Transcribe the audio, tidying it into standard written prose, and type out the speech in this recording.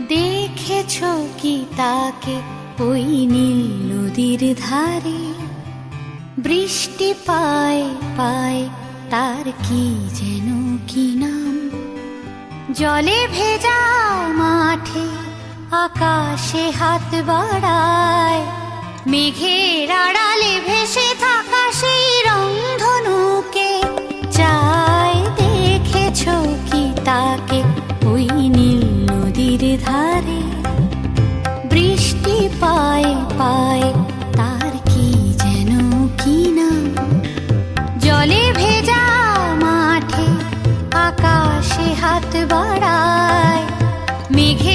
দেখেছো কি তাকে ওই নীল নদীর ধারে? বৃষ্টি পায় পায় তার কি যেন কি নাম। জলে ভেজা মাঠে আকাশে হাত বাড়ায়, মেঘের আড়ালে ভেসে থাকা সেই রংধনুকে চায়। দেখেছো কি তাকে ওই নীল নদীর ধারে? বৃষ্টি পায় পায় তার কি যেন কি নাম। জলে ভেজা মাঠে আকাশে হাত বাড়ায়, মেঘে